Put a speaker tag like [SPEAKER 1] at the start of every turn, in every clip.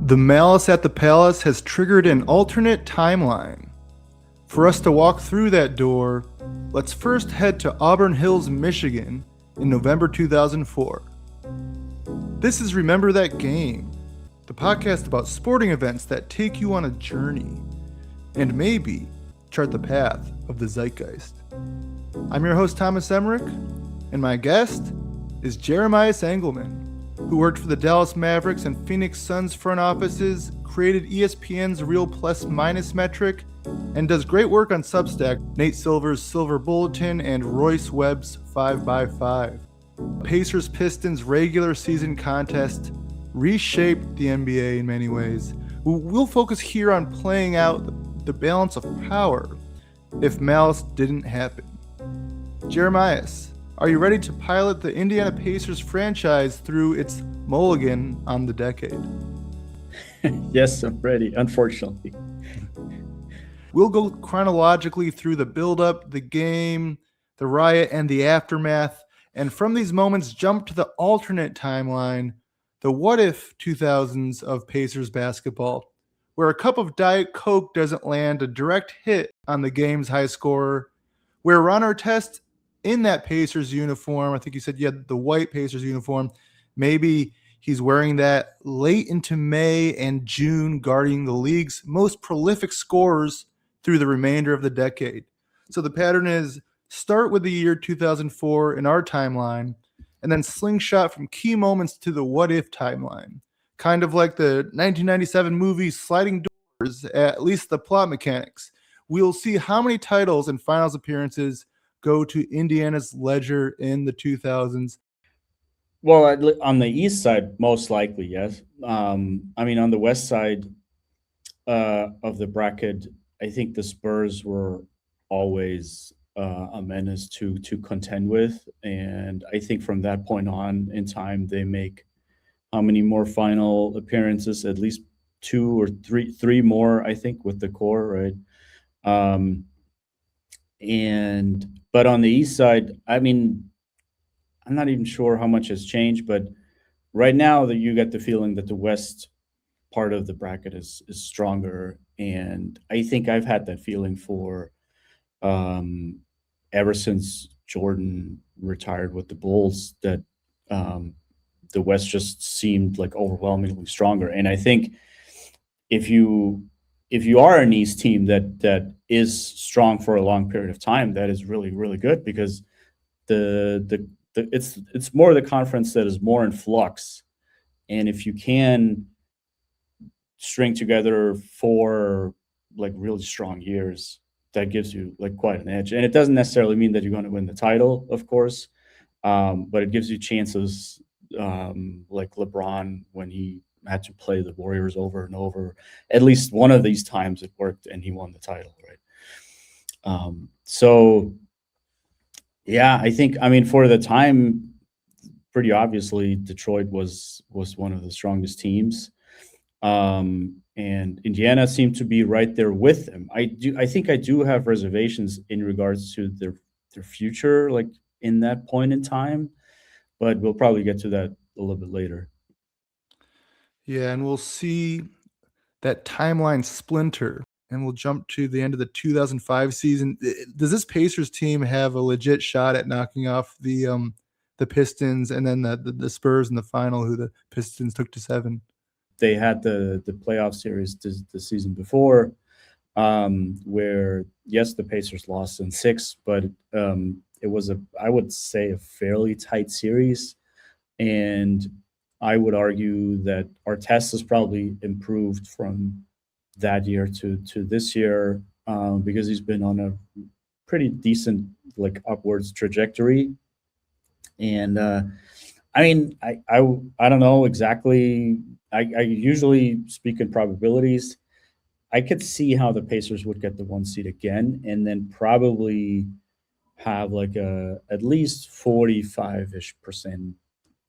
[SPEAKER 1] The Malice at the Palace has triggered an alternate timeline. For us to walk through that door, let's first head to Auburn Hills, Michigan in November 2004. This is Remember That Game, the podcast about sporting events that take you on a journey and maybe chart the path of the zeitgeist. I'm your host, Thomas Emerick, and my guest is Jeremias Engelmann, who worked for the Dallas Mavericks and Phoenix Suns front offices, created ESPN's Real Plus Minus metric, and does great work on Substack, Nate Silver's Silver Bulletin, and Royce Webb's 5x5. Pacers-Pistons regular season contest reshaped the NBA in many ways. We'll focus here on playing out the balance of power if Malice didn't happen. Jeremias, are you ready to pilot the Indiana Pacers franchise through its mulligan on the decade?
[SPEAKER 2] Yes, I'm ready, unfortunately.
[SPEAKER 1] We'll go chronologically through the build-up, the game, the riot, and the aftermath, and from these moments jump to the alternate timeline, the what-if 2000s of Pacers basketball, where a cup of Diet Coke doesn't land a direct hit on the game's high scorer, where Ron Artest in that Pacers uniform, I think you said you had the white Pacers uniform, maybe he's wearing that late into May and June, guarding the league's most prolific scorers through the remainder of the decade. So the pattern is start with the year 2004 in our timeline, and then slingshot from key moments to the what-if timeline. Kind of like the 1997 movie Sliding Doors, at least the plot mechanics. We'll see how many titles and finals appearances go to Indiana's ledger in the 2000s.
[SPEAKER 2] Well, on the east side, most likely, yes. On the west side of the bracket, I think the Spurs were always a menace to contend with. And I think from that point on in time, they make how many more final appearances? At least two or three more, I think, with the core, right? But on the east side, I'm not even sure how much has changed, but right now that you get the feeling that the west part of the bracket is stronger. And I think I've had that feeling for ever since Jordan retired with the Bulls, that the West just seemed like overwhelmingly stronger. And I think if you are an East team that is strong for a long period of time, that is really, really good, because it's more the conference that is more in flux. And if you can string together 4 like really strong years, that gives you like quite an edge. And it doesn't necessarily mean that you're going to win the title, of course, but it gives you chances, like LeBron when he had to play the Warriors over and over. At least one of these times it worked and he won the title, right? So yeah, I think, for the time, pretty obviously Detroit was one of the strongest teams. And Indiana seemed to be right there with them. I think I do have reservations in regards to their future, like in that point in time, but we'll probably get to that a little bit later.
[SPEAKER 1] Yeah, and we'll see that timeline splinter, and we'll jump to the end of the 2005 season. Does this Pacers team have a legit shot at knocking off the Pistons and then the Spurs in the final, who the Pistons took to 7?
[SPEAKER 2] They had the playoff series the season before, where, yes, the Pacers lost in 6, but it was I would say, a fairly tight series. And I would argue that Artest has probably improved from that year to this year, because he's been on a pretty decent like upwards trajectory. And I don't know exactly. I usually speak in probabilities. I could see how the Pacers would get the 1 seed again, and then probably have like at least 45-ish%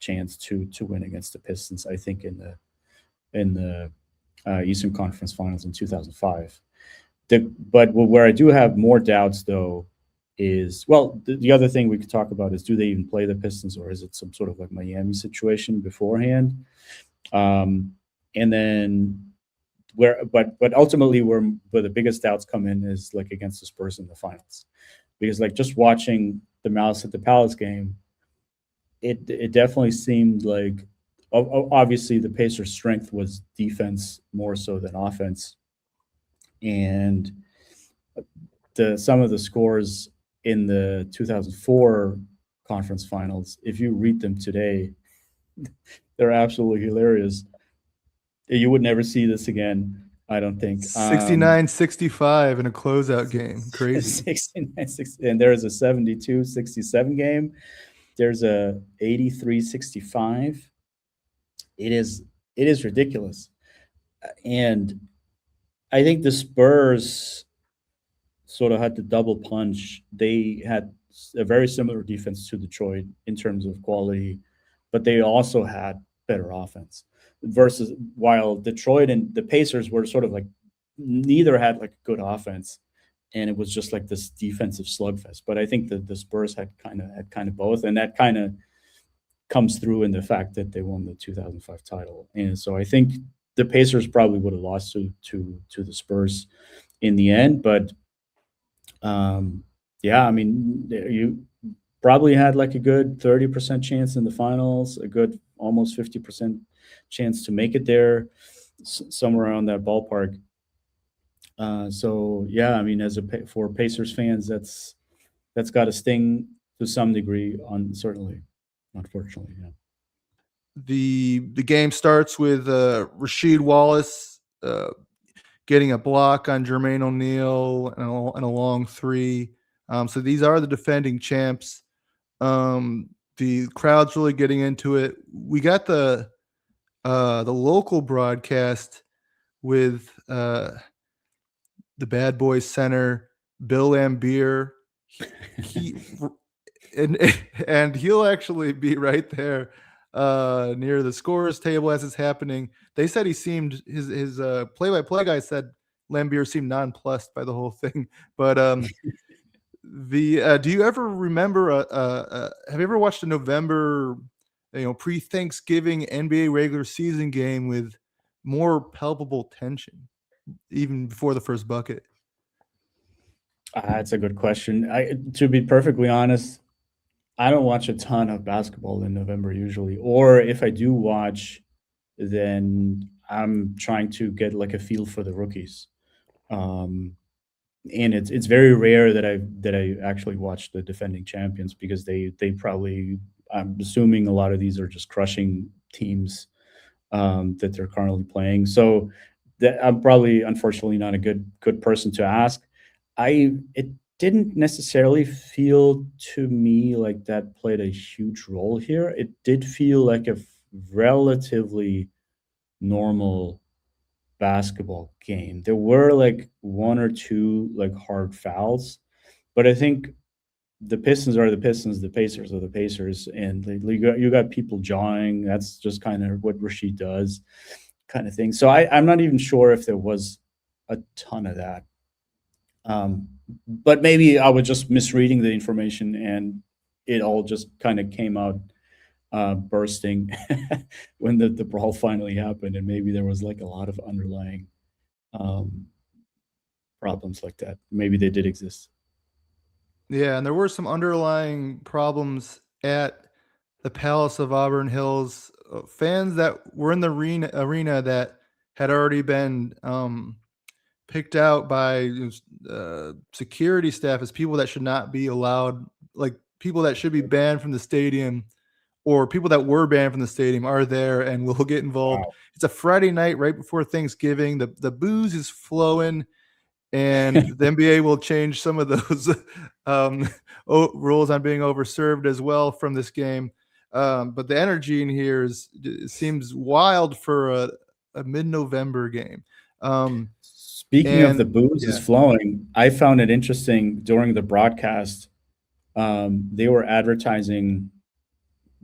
[SPEAKER 2] chance to win against the Pistons, I think, in the Eastern Conference Finals in 2005. But where I do have more doubts, though, is, well, the other thing we could talk about is, do they even play the Pistons, or is it some sort of like Miami situation beforehand? And then but ultimately where the biggest doubts come in is like against the Spurs in the finals, because like just watching the Malice at the Palace game, it definitely seemed like obviously the Pacers' strength was defense more so than offense, and some of the scores in the 2004 conference finals, if you read them today, they're absolutely hilarious. You would never see this again, I don't think.
[SPEAKER 1] 69-65 in a closeout game. Crazy.
[SPEAKER 2] 69, 60, and there's a 72-67 game. There's a 83-65. It is ridiculous. And I think the Spurs sort of had the double punch. They had a very similar defense to Detroit in terms of quality, but they also had better offense. Versus while Detroit and the Pacers were sort of like neither had like a good offense, and it was just like this defensive slugfest. But I think that the Spurs had kind of both, and that kind of comes through in the fact that they won the 2005 title. And so I think the Pacers probably would have lost to the Spurs in the end, but yeah, I mean, you probably had like a good 30% chance in the finals, a good almost 50% chance to make it there, somewhere around that ballpark. So yeah, I mean, for Pacers fans, that's got to sting to some degree, certainly, unfortunately. Yeah.
[SPEAKER 1] The game starts with Rasheed Wallace getting a block on Jermaine O'Neal and a long three. So these are the defending champs. The crowd's really getting into it. We got the local broadcast with the Bad Boys center, Bill Lambier. He and he'll actually be right there near the scorer's table as it's happening. They said he seemed his play-by-play guy said Lambier seemed nonplussed by the whole thing. But do you ever remember? Have you ever watched a November, pre-Thanksgiving NBA regular season game with more palpable tension, even before the first bucket?
[SPEAKER 2] That's a good question. To be perfectly honest, I don't watch a ton of basketball in November usually, or if I do watch, then I'm trying to get like a feel for the rookies. And it's very rare that I actually watch the defending champions, because they probably, I'm assuming a lot of these are just crushing teams that they're currently playing. So I'm probably, unfortunately, not a good person to ask. It didn't necessarily feel to me like that played a huge role here. It did feel like a relatively normal basketball game. There were like one or two like hard fouls, but I think the Pistons are the Pistons, the Pacers are the Pacers, and you got people jawing. That's just kind of what Rasheed does, kind of thing. So I'm not even sure if there was a ton of that. But maybe I was just misreading the information, and it all just kind of came out bursting when the brawl finally happened, and maybe there was like a lot of underlying problems like that. Maybe they did exist.
[SPEAKER 1] Yeah, and there were some underlying problems at the Palace of Auburn Hills. Fans that were in the arena that had already been picked out by security staff as people that should not be allowed, like people that should be banned from the stadium, or people that were banned from the stadium are there and will get involved.
[SPEAKER 2] Wow.
[SPEAKER 1] It's a Friday night right before Thanksgiving. The booze is flowing, and the NBA will change some of those rules on being overserved as well from this game. But the energy in here seems wild for a mid-November game.
[SPEAKER 2] Speaking of the booze is flowing, I found it interesting during the broadcast. They were advertising,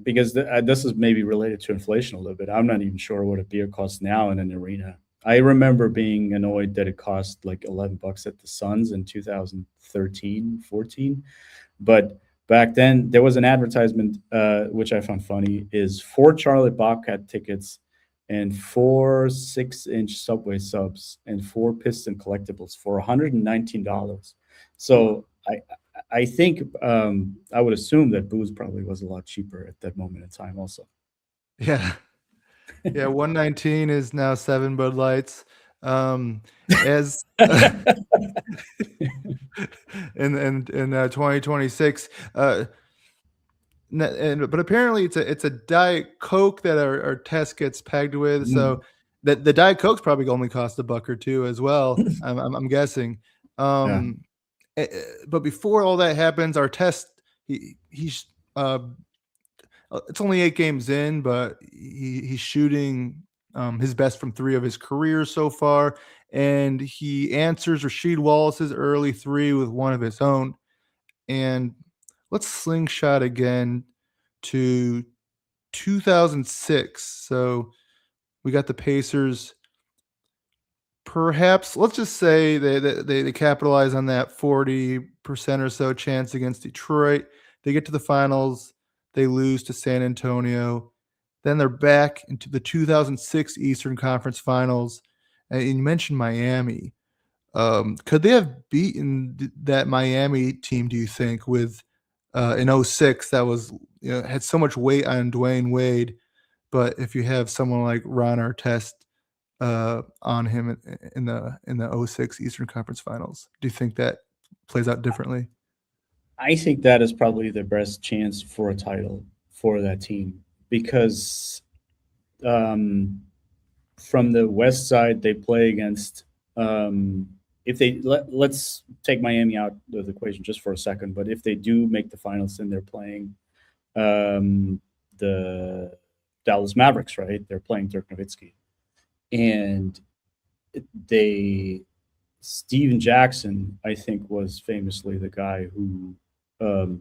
[SPEAKER 2] because this is maybe related to inflation a little bit. I'm not even sure what a beer costs now in an arena. I remember being annoyed that it cost like $11 at the Suns in 2013, 14. But back then there was an advertisement, which I found funny, is 4 Charlotte Bobcat tickets and 4 6-inch Subway subs and 4 Piston collectibles for $119. So I think I would assume that booze probably was a lot cheaper at that moment in time also.
[SPEAKER 1] Yeah. Yeah, 119 is now 7 Bud Lights. As in 2026. But apparently it's a Diet Coke that our test gets pegged with. So the Diet Coke's probably only cost $1 or $2 as well. I'm guessing.
[SPEAKER 2] Yeah.
[SPEAKER 1] But before all that happens, our test he's it's only 8 games in, but he's shooting his best from 3 of his career so far, and he answers Rasheed Wallace's early 3 with one of his own. And let's slingshot again to 2006. So we got the Pacers. Perhaps let's just say they capitalize on that 40% or so chance against Detroit. They get to the finals. They lose to San Antonio. Then they're back into the 2006 Eastern Conference Finals. And you mentioned Miami. Could they have beaten that Miami team, do you think, with in 06 that was had so much weight on Dwayne Wade? But if you have someone like Ron Artest on him in the 06 Eastern Conference Finals, do you think that plays out differently?
[SPEAKER 2] I think that is probably the best chance for a title for that team because from the West side they play against. If they let's take Miami out of the equation just for a second, but if they do make the finals, then they're playing the Dallas Mavericks, right? They're playing Dirk Nowitzki, and Steven Jackson, I think, was famously the guy who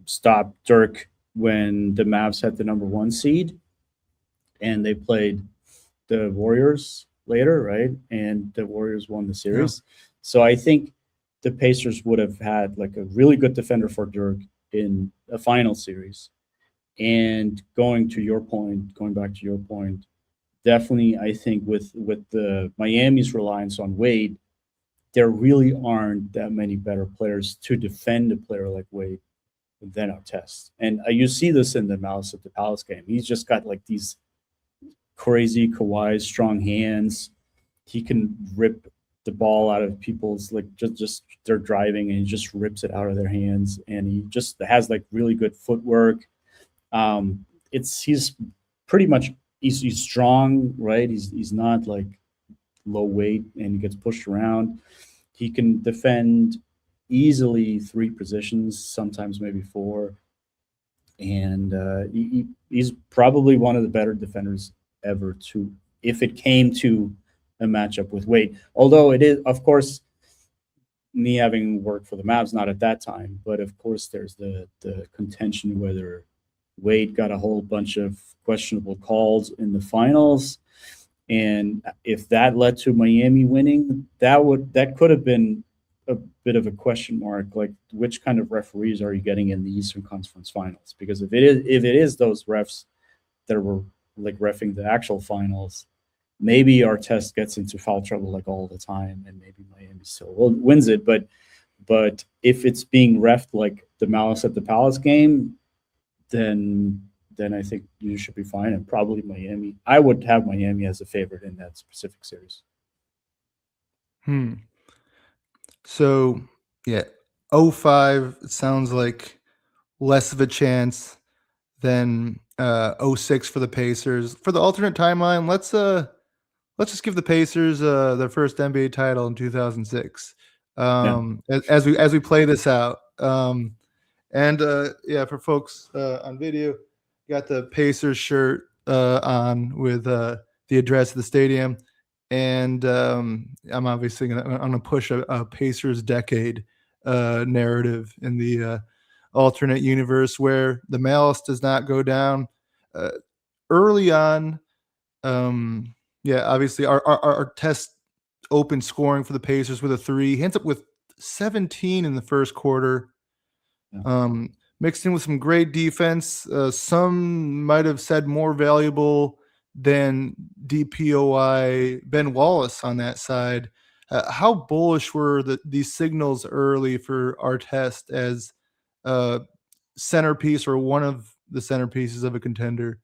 [SPEAKER 2] stopped Dirk when the Mavs had the number 1 seed, and they played the Warriors later, right? And the Warriors won the series. Yeah. So I think the Pacers would have had like a really good defender for Dirk in a final series. And going back to your point, definitely I think with the Miami's reliance on Wade, there really aren't that many better players to defend a player like Wade than Artest. And you see this in the Malice at the Palace game. He's just got like these crazy Kawhi strong hands. He can rip the ball out of people's like just they're driving and he just rips it out of their hands, and he just has like really good footwork. He's pretty much he's strong, right? He's not like low weight and he gets pushed around. He can defend easily 3 positions, sometimes maybe 4, and he's probably one of the better defenders ever if it came to a matchup with Wade. Although it is, of course, me having worked for the Mavs, not at that time, but of course there's the contention whether Wade got a whole bunch of questionable calls in the finals, and if that led to Miami winning, that could have been a bit of a question mark, like which kind of referees are you getting in the Eastern Conference Finals? Because if it is those refs that were like reffing the actual finals, maybe Artest gets into foul trouble like all the time, and maybe Miami still wins it. But if it's being reffed like the Malice at the Palace game, then I think you should be fine, and probably Miami. I would have Miami as a favorite in that specific series.
[SPEAKER 1] So, yeah, 05 sounds like less of a chance than 06 for the Pacers. For the alternate timeline, let's just give the Pacers their first NBA title in 2006. As we play this out. For folks on video, got the Pacers shirt on with the address of the stadium. And I'm obviously going to push a Pacers decade narrative in the alternate universe where the Malice does not go down. Early on, obviously our test open scoring for the Pacers with a 3. He ends up with 17 in the first quarter. Mixed in with some great defense. Some might have said more valuable than DPOY Ben Wallace on that side. How bullish were these signals early for Artest as a centerpiece or one of the centerpieces of a contender?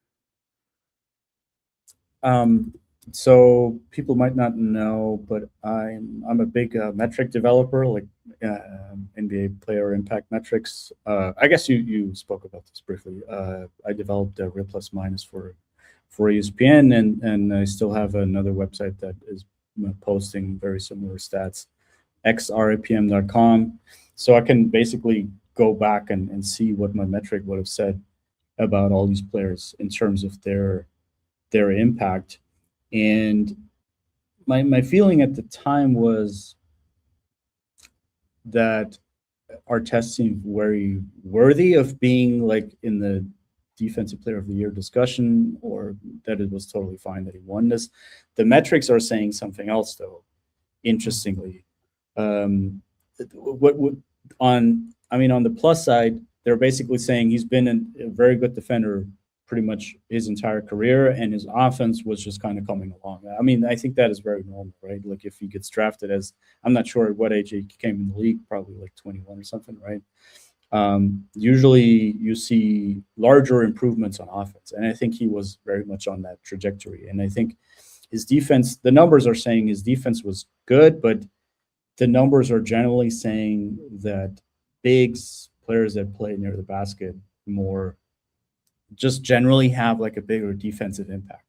[SPEAKER 2] So people might not know, but I'm a big metric developer, like NBA player impact metrics. I guess you spoke about this briefly. I developed a real plus minus for ESPN, and I still have another website that is posting very similar stats, xrapm.com. So I can basically go back and see what my metric would have said about all these players in terms of their impact. And my feeling at the time was that Artest seemed very worthy of being like in the defensive player of the year discussion, or that it was totally fine that he won this. The metrics are saying something else, though. Interestingly, on the plus side, they're basically saying he's been a very good defender pretty much his entire career, and his offense was just kind of coming along. I mean, I think that is very normal, right? Like if he gets drafted as, I'm not sure at what age he came in the league, probably like 21 or something, right? Usually you see larger improvements on offense, and I think he was very much on that trajectory. And I think his defense, the numbers are saying his defense was good, but the numbers are generally saying that bigs, players that play near the basket more, just generally have like a bigger defensive impact.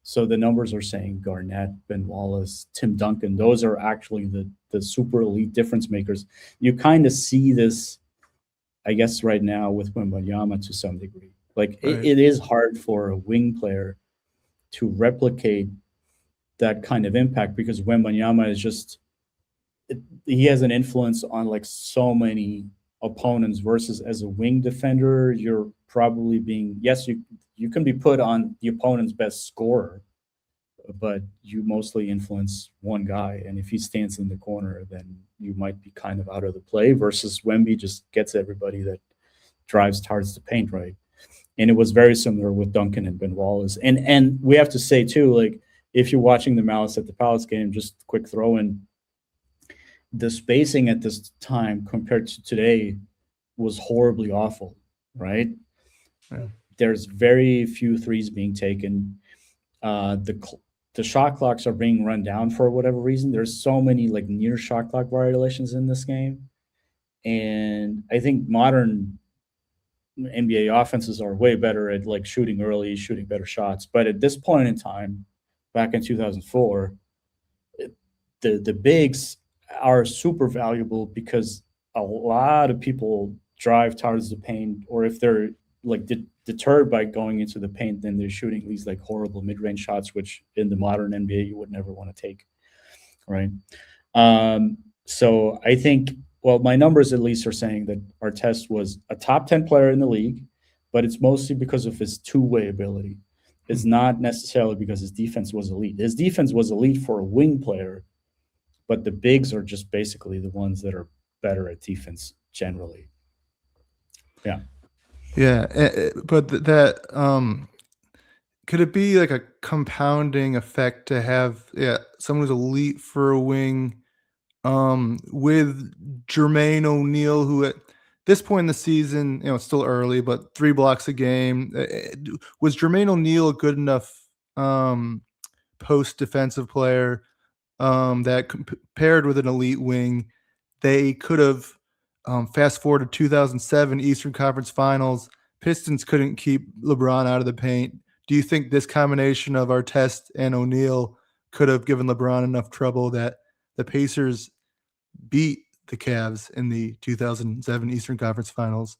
[SPEAKER 2] So the numbers are saying Garnett, Ben Wallace, Tim Duncan, those are actually the super elite difference makers. You kind of see this, I guess, right now with Wembanyama to some degree. Like
[SPEAKER 1] Right.
[SPEAKER 2] it is hard for a wing player to replicate that kind of impact, because Wembanyama is just, he has an influence on like so many opponents, versus as a wing defender, you're probably being, yes, you can be put on the opponent's best scorer, but you mostly influence one guy, and if he stands in the corner, then you might be kind of out of the play, versus Wemby just gets everybody that drives towards the paint, right? And it was very similar with Duncan and Ben Wallace. And we have to say too, like if you're watching the Malice at the Palace game, just quick throw in, the spacing at this time compared to today was horribly awful, right?
[SPEAKER 1] Yeah.
[SPEAKER 2] There's very few threes being taken. The shot clocks are being run down for whatever reason. There's so many like near shot clock violations in this game. And I think modern NBA offenses are way better at like shooting early, shooting better shots. But at this point in time, back in 2004, the bigs are super valuable, because a lot of people drive towards the paint, or if they're like deterred by going into the paint, then they're shooting these like horrible mid-range shots, which in the modern NBA you would never want to take, right? So I think, well, my numbers at least are saying that Artest was a top 10 player in the league, but it's mostly because of his two-way ability. It's not necessarily because his defense was elite. His defense was elite for a wing player, but the bigs are just basically the ones that are better at defense generally. Yeah.
[SPEAKER 1] Yeah, but that could it be like a compounding effect to have someone who's elite for a wing with Jermaine O'Neal, who at this point in the season, it's still early, but 3 blocks a game. Was Jermaine O'Neal a good enough post defensive player that paired with an elite wing, they could have fast forward to 2007 Eastern Conference Finals. Pistons couldn't keep LeBron out of the paint. Do you think this combination of Artest and O'Neal could have given LeBron enough trouble that the Pacers beat the Cavs in the 2007 Eastern Conference Finals?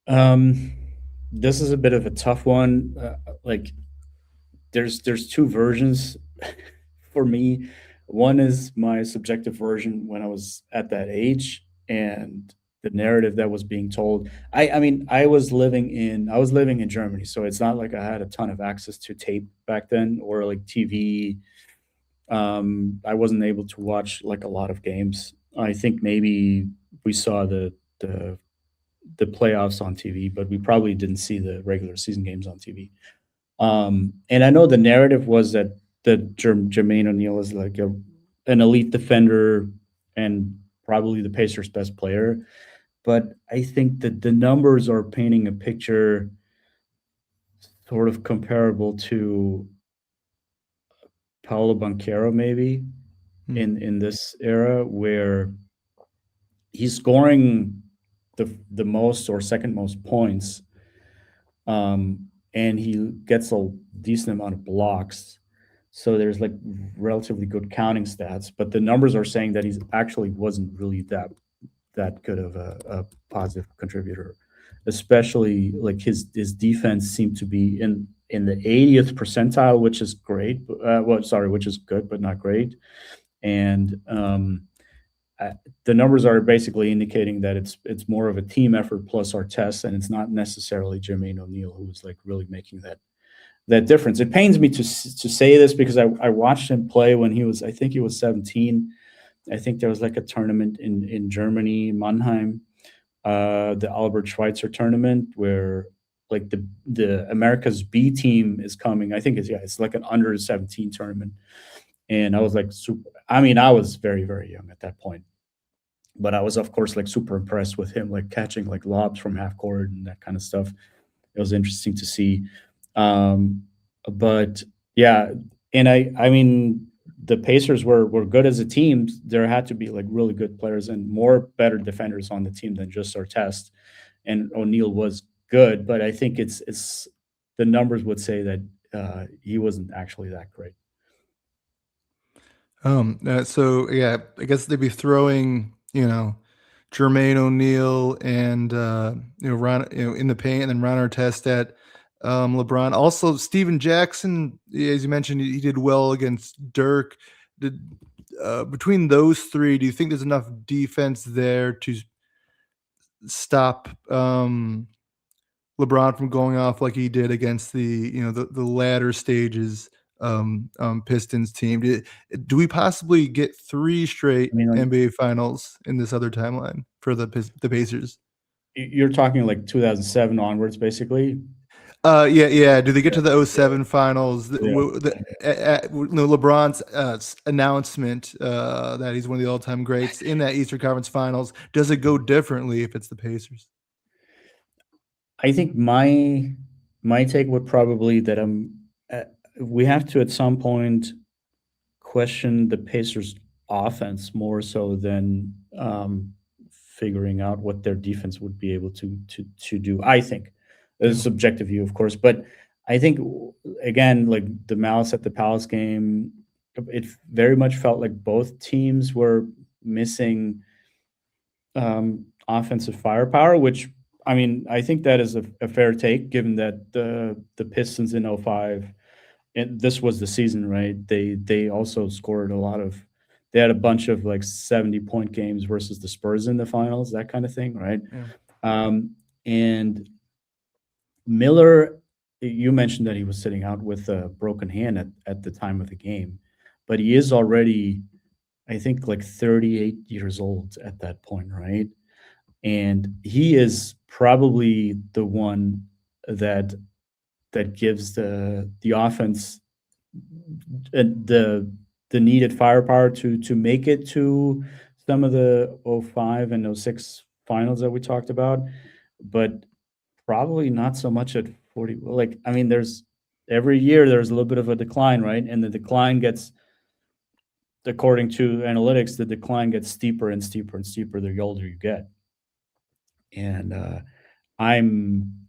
[SPEAKER 2] This is a bit of a tough one. Like there's two versions for me. One is my subjective version when I was at that age, and the narrative that was being told. I mean, I was living in Germany, so it's not like I had a ton of access to tape back then, or like TV. I wasn't able to watch like a lot of games. I think maybe we saw the playoffs on TV, but we probably didn't see the regular season games on TV. And I know the narrative was that Jermaine O'Neal is like an elite defender and probably the Pacers' best player. But I think that the numbers are painting a picture sort of comparable to Paolo Banchero, maybe
[SPEAKER 1] Hmm.
[SPEAKER 2] in this era, where he's scoring the most or second most points, and he gets a decent amount of blocks. So there's like relatively good counting stats, but the numbers are saying that he's actually wasn't really that good of a positive contributor, especially like his defense seemed to be in the 80th percentile, which is great. Which is good but not great. And the numbers are basically indicating that it's more of a team effort plus Artest, and it's not necessarily Jermaine O'Neal who's like really making that difference. It pains me to say this because I watched him play when I think he was 17. I think there was like a tournament in Germany, Mannheim, the Albert Schweitzer tournament, where like the America's B team is coming. I think it's like an under 17 tournament, and I was like super. I mean, I was very very young at that point, but I was of course like super impressed with him, like catching like lobs from half court and that kind of stuff. It was interesting to see. Um, but yeah, and I mean the Pacers were good as a team. There had to be like really good players and more better defenders on the team than just Artest. And O'Neal was good, but I think it's the numbers would say that he wasn't actually that great.
[SPEAKER 1] So yeah, I guess they'd be throwing, Jermaine O'Neal and Ron, in the paint, and then Ron Artest at LeBron. Also, Steven Jackson, as you mentioned, he did well against Dirk. Did Between those three, do you think there's enough defense there to stop LeBron from going off like he did against the latter stages Pistons team? Do we possibly get 3 straight
[SPEAKER 2] I mean, like
[SPEAKER 1] NBA finals in this other timeline for the Pacers?
[SPEAKER 2] you're talking like 2007 onwards, basically.
[SPEAKER 1] Yeah. Do they get
[SPEAKER 2] Yeah,
[SPEAKER 1] to the '07 finals?
[SPEAKER 2] yeah.
[SPEAKER 1] LeBron's announcement that he's one of the all-time greats in that Eastern Conference Finals, does it go differently if it's the Pacers?
[SPEAKER 2] I think my take would probably that we have to at some point question the Pacers' offense more so than figuring out what their defense would be able to do. I think it's a
[SPEAKER 1] Yeah.
[SPEAKER 2] subjective view, of course, but I think again, like the Malice at the Palace game, it very much felt like both teams were missing offensive firepower, which I mean, I think that is a fair take given that the Pistons in '05, and this was the season, right? They also scored a lot of they had a bunch of like 70-point games versus the Spurs in the finals, that kind of thing, right?
[SPEAKER 1] Yeah.
[SPEAKER 2] And Miller, you mentioned that he was sitting out with a broken hand at the time of the game, but he is already, I think, like 38 years old at that point, right? And he is probably the one that gives the offense the needed firepower to make it to some of the '05 and '06 finals that we talked about, but probably not so much at 40. Like, I mean, there's every year there's a little bit of a decline, right? And the decline gets, according to analytics, the decline gets steeper and steeper and steeper the older you get. And I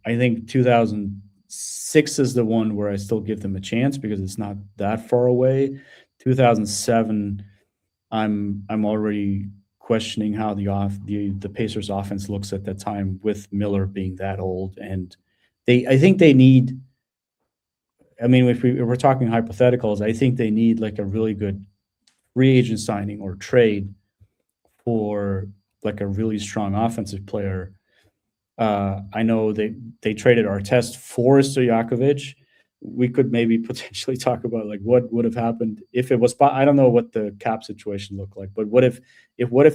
[SPEAKER 2] think 2006 is the one where I still give them a chance because it's not that far away. 2007, I'm already questioning how the Pacers offense looks at that time with Miller being that old, and I think they need. I mean, if we're talking hypotheticals, I think they need like a really good free agent signing or trade for like a really strong offensive player. I know they traded Artest for Stojakovic. We could maybe potentially talk about like what would have happened if it was. I don't know what the cap situation looked like, but what if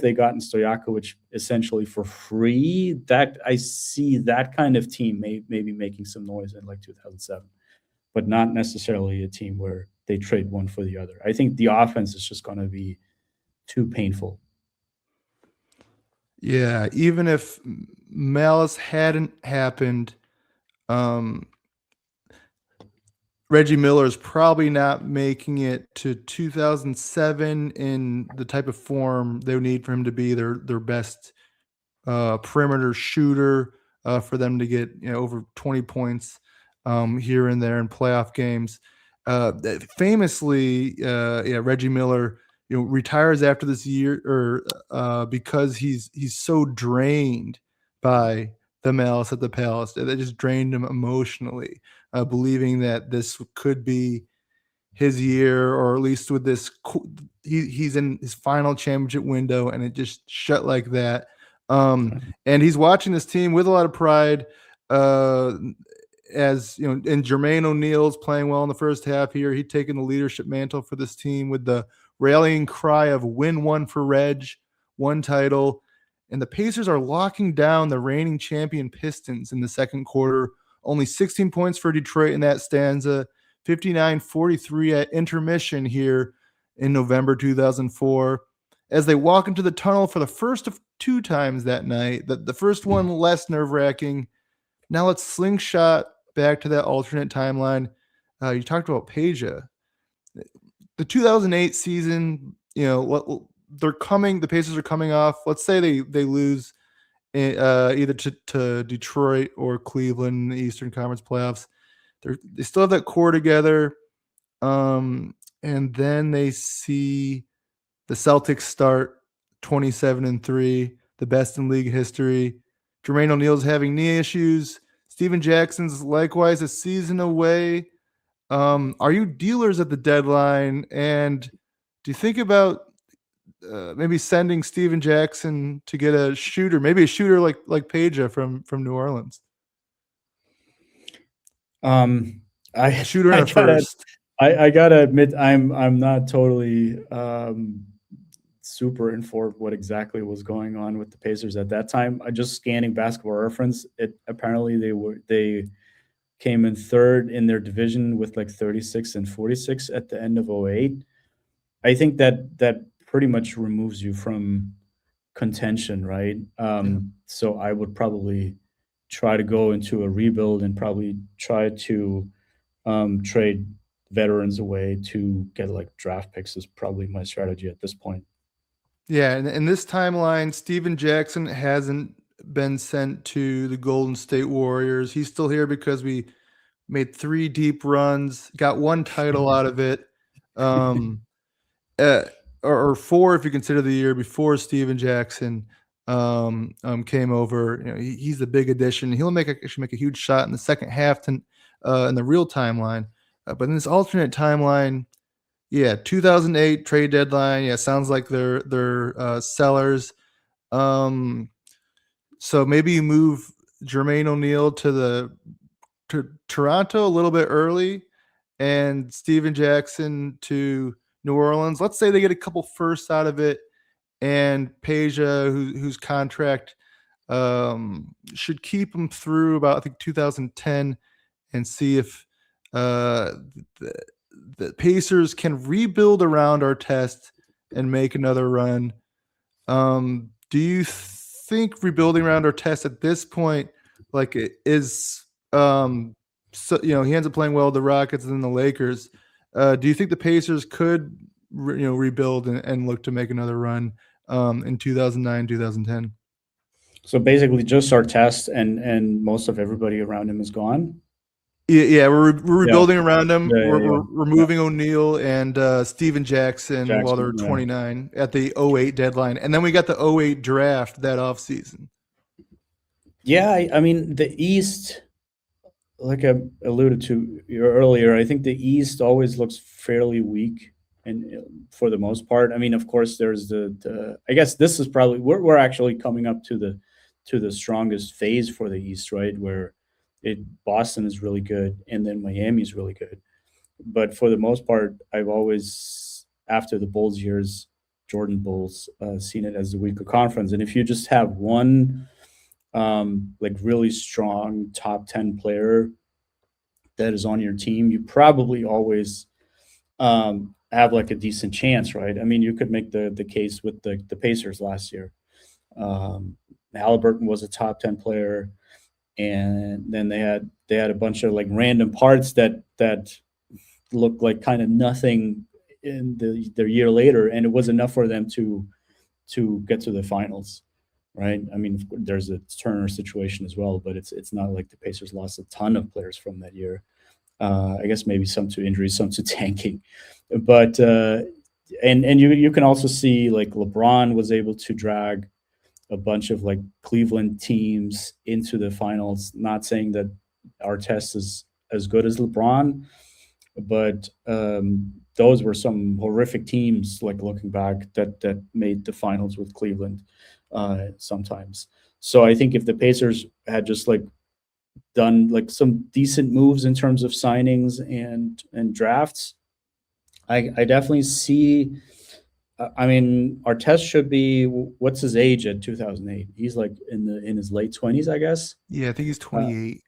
[SPEAKER 2] they gotten Stojakovic essentially for free? That I see that kind of team maybe making some noise in like 2007. but not necessarily a team where they trade one for the other. I think the offense is just going to be too painful.
[SPEAKER 1] Yeah, even if Malice hadn't happened, um, Reggie Miller is probably not making it to 2007 in the type of form they would need for him to be their best perimeter shooter, for them to get over 20 points here and there in playoff games. Famously, Reggie Miller retires after this year, or because he's so drained by the Malice at the Palace that just drained him emotionally, believing that this could be his year, or at least with this, he's in his final championship window, and it just shut like that. And he's watching this team with a lot of pride, as and Jermaine O'Neal's playing well in the first half here. He'd taken the leadership mantle for this team with the rallying cry of "Win one for Reg, one title." And the Pacers are locking down the reigning champion Pistons in the second quarter. Only 16 points for Detroit in that stanza, 59-43 at intermission here in November 2004. As they walk into the tunnel for the first of 2 times that night, the first one less nerve-wracking. Now let's slingshot back to that alternate timeline. You talked about Peja. The 2008 season, the Pacers are coming off. Let's say they lose either to Detroit or Cleveland in the Eastern Conference playoffs. They still have that core together. And then they see the Celtics start 27-3, the best in league history. Jermaine O'Neal's having knee issues. Steven Jackson's likewise a season away. Are you dealers at the deadline? And do you think about maybe sending Steven Jackson to get a shooter, maybe a shooter like Peja from New Orleans? Shooter in first.
[SPEAKER 2] I gotta admit, I'm not totally super informed what exactly was going on with the Pacers at that time. I just scanning Basketball Reference. Apparently they came in third in their division with like 36-46 at the end of 2008. I think that pretty much removes you from contention, right? So I would probably try to go into a rebuild and probably try to trade veterans away to get like draft picks is probably my strategy at this point.
[SPEAKER 1] Yeah, and in this timeline, Steven Jackson hasn't been sent to the Golden State Warriors. He's still here because we made 3 deep runs, got 1 title out of it, or 4 if you consider the year before Steven Jackson came over. He's a big addition. He'll actually make a huge shot in the second half in the real timeline. But in this alternate timeline, 2008 trade deadline. Sounds like they're sellers. So maybe you move Jermaine O'Neal to Toronto a little bit early, and Steven Jackson to New Orleans. Let's say they get a couple firsts out of it, and Peja, whose contract should keep him through about, I think, 2010, and see if the Pacers can rebuild around Artest and make another run. Do you think rebuilding around Artest at this point, like, is so he ends up playing well with the Rockets and then the Lakers? Do you think the Pacers could rebuild and look to make another run in 2009, 2010?
[SPEAKER 2] So basically, just Artest and most of everybody around him is gone.
[SPEAKER 1] Yeah, we're rebuilding around him. We're removing O'Neal and Steven Jackson while they're 29 at the 2008 deadline. And then we got the 2008 draft that offseason.
[SPEAKER 2] Yeah, I mean, the East, like I alluded to earlier, I think the East always looks fairly weak, and for the most part. I mean, of course, there's the I guess this is probably we're actually coming up to the strongest phase for the East, right? Where Boston is really good, and then Miami is really good. But for the most part, I've always, after the Bulls years, Jordan Bulls, seen it as the weaker conference. And if you just have one like really strong top 10 player that is on your team, you probably always have like a decent chance, right? I mean, you could make the case with the Pacers last year. Halliburton was a top 10 player, and then they had a bunch of like random parts that looked like kind of nothing in their year later, and it was enough for them to get to the finals, right? I mean, there's a Turner situation as well, but it's not like the Pacers lost a ton of players from that year. I guess maybe some to injuries, some to tanking, but and you can also see like LeBron was able to drag a bunch of like Cleveland teams into the finals. Not saying that Artest is as good as LeBron, but those were some horrific teams. Like looking back, that made the finals with Cleveland sometimes. So I think if the Pacers had just like done like some decent moves in terms of signings and drafts, I definitely see. I mean, Artest should be, what's his age at 2008? He's like in his late 20s, I guess.
[SPEAKER 1] Yeah, I think he's 28.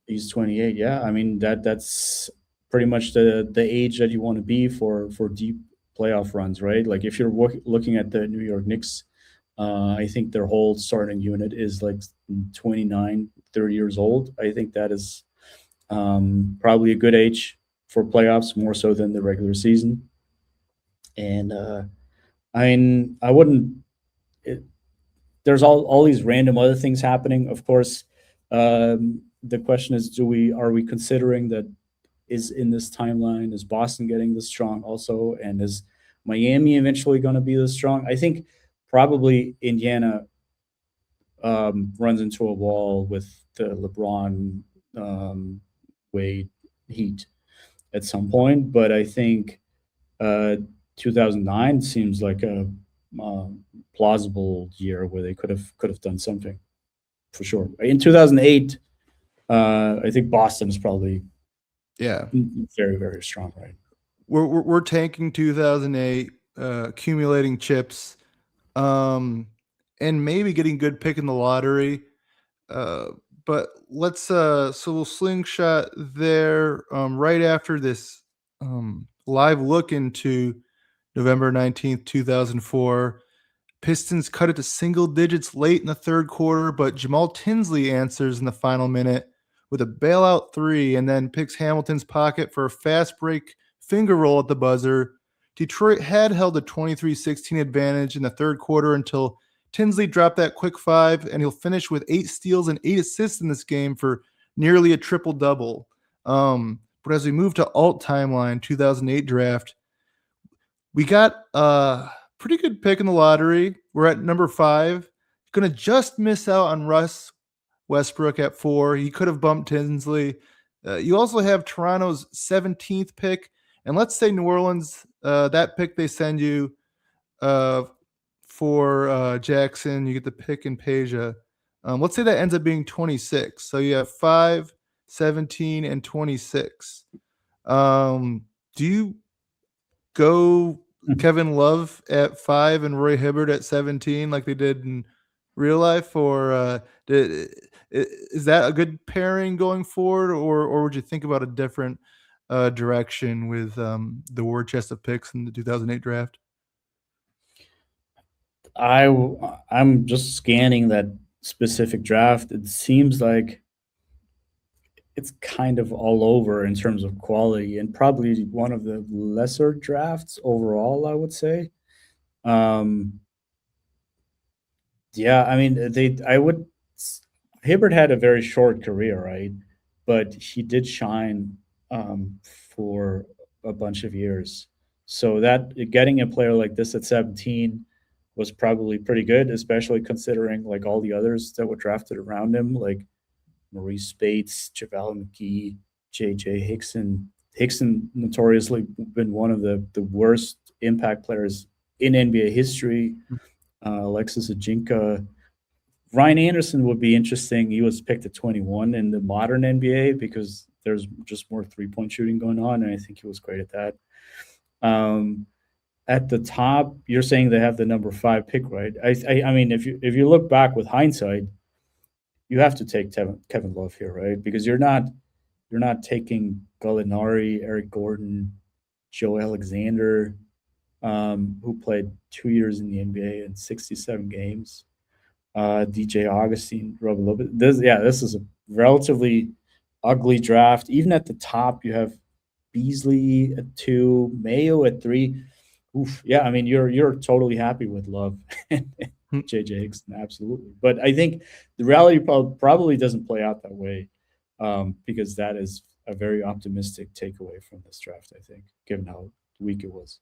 [SPEAKER 2] He's 28. Yeah, I mean that's pretty much the age that you want to be for deep playoff runs, right? Like if you're looking at the New York Knicks, I think their whole starting unit is like 29, 30 years old. I think that is probably a good age for playoffs, more so than the regular season. And I mean, I wouldn't. There's all these random other things happening. Of course, the question is, are we considering that is in this timeline? Is Boston getting this strong also, and is Miami eventually going to be this strong? I think probably Indiana runs into a wall with the LeBron Wade Heat at some point, but I think 2009 seems like a plausible year where they could have done something for sure. In 2008, I think Boston is probably very, very strong, right?
[SPEAKER 1] We're tanking 2008, accumulating chips, and maybe getting good pick in the lottery. But let's so we'll slingshot there right after this live look into November 19th, 2004. Pistons cut it to single digits late in the third quarter, but Jamal Tinsley answers in the final minute with a bailout three and then picks Hamilton's pocket for a fast break finger roll at the buzzer. Detroit had held a 23-16 advantage in the third quarter until Tinsley dropped that quick five, and he'll finish with 8 steals and 8 assists in this game for nearly a triple-double. But as we move to alt timeline, 2008 draft, we got a pretty good pick in the lottery. We're at number 5. Going to just miss out on Russ Westbrook at 4. He could have bumped Tinsley. You also have Toronto's 17th pick. And let's say New Orleans, that pick they send you for Jackson, you get the pick in Peja. Let's say that ends up being 26. So you have 5, 17, and 26. Do you go Kevin Love at 5 and Roy Hibbert at 17 like they did in real life? Or is that a good pairing going forward? Or would you think about a different direction with the war chest of picks in the 2008 draft?
[SPEAKER 2] I'm just scanning that specific draft. It seems like it's kind of all over in terms of quality, and probably one of the lesser drafts overall, I would say. Yeah, I mean, Hibbert had a very short career, right? But he did shine for a bunch of years. So that getting a player like this at 17 was probably pretty good, especially considering like all the others that were drafted around him, like Maurice Bates, JaVale McGee, J.J. Hickson. Hickson notoriously been one of the worst impact players in NBA history. Alexis Ajinka. Ryan Anderson would be interesting. He was picked at 21 in the modern NBA because there's just more three-point shooting going on, and I think he was great at that. At the top, you're saying they have the number 5 pick, right? I mean, if you look back with hindsight, you have to take Kevin Love here, right? Because you're not not taking Gallinari, Eric Gordon, Joe Alexander, who played 2 years in the NBA and 67 games. DJ Augustine, Robert Lopez. This is a relatively ugly draft. Even at the top, you have Beasley at 2, Mayo at 3. Oof, yeah, I mean you're totally happy with Love and JJ Hickson, absolutely. But I think the reality probably doesn't play out that way, because that is a very optimistic takeaway from this draft. I think, given how weak it was.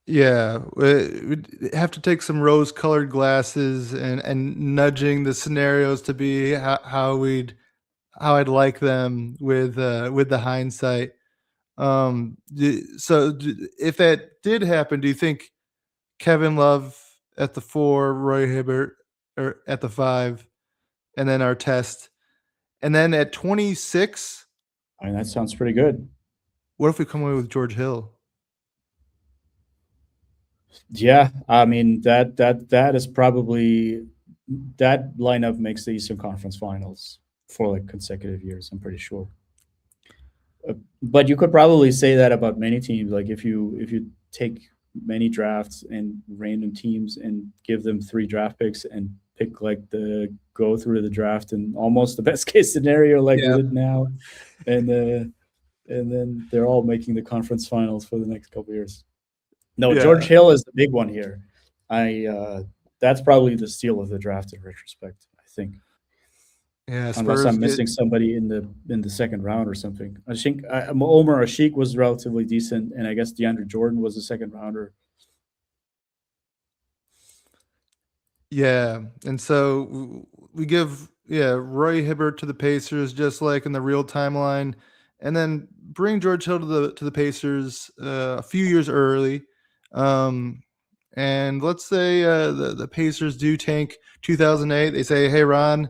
[SPEAKER 1] Yeah, we'd have to take some rose-colored glasses and nudging the scenarios to be how I'd like them with the hindsight. If that did happen, do you think Kevin Love at the 4, Roy Hibbert or at the 5, and then Artest, and then at 26,
[SPEAKER 2] I mean, that sounds pretty good.
[SPEAKER 1] what if we come away with George Hill?
[SPEAKER 2] Yeah, I mean that is probably, that lineup makes the Eastern Conference Finals for like consecutive years. I'm pretty sure. But you could probably say that about many teams. Like if you take many drafts and random teams and give them 3 draft picks and pick like the go through the draft and almost the best case scenario like we did now, and then they're all making the conference finals for the next couple of years. No, George Hill is the big one here. That's probably the steal of the draft in retrospect, I think.
[SPEAKER 1] Yeah,
[SPEAKER 2] Unless I'm missing somebody in the second round or something. I think Omer Ashik was relatively decent, and I guess DeAndre Jordan was a second rounder.
[SPEAKER 1] Yeah, and so we give Roy Hibbert to the Pacers, just like in the real timeline, and then bring George Hill to the Pacers a few years early. And let's say the Pacers do tank 2008. They say, hey, Ron,